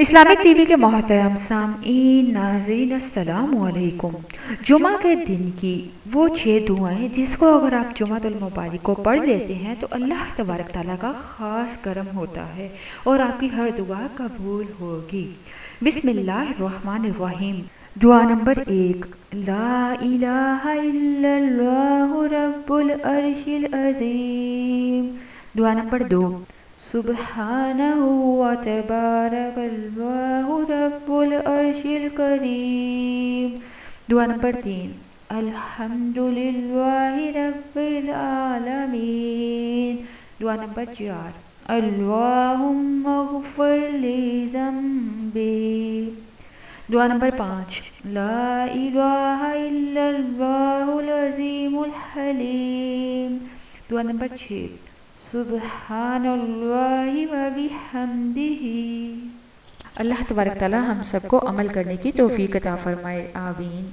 Islamic T V کے محترم سامعین ناظرین السلام علیکم۔ جمعہ کے دن کی وہ 6 دعائیں جس کو اگر آپ جمعۃ المبارک کو پڑھ لیتے ہیں تو اللہ تبارک تعالیٰ کا خاص کرم ہوتا ہے اور آپ کی ہر دعا قبول ہوگی۔ بسم اللہ الرحمن الرحیم۔ دعا نمبر 1، لا الہ الا اللہ رب العرش العظیم۔ دعا نمبر 2، سبحانہ و تبارک اللہ رب العرش الکریم۔ دعا نمبر 3، الحمد للہ رب العالمین۔ دعا نمبر 4، اللہم اغفر لی ذنبی۔ دعا نمبر 5، لا الہ الا اللہ العظیم الحلیم۔ دعا نمبر 6، سبحان اللہ و بحمدہ۔ اللہ تبارک تعالی ہم سب کو عمل کرنے کی توفیق عطا فرمائے، آمین۔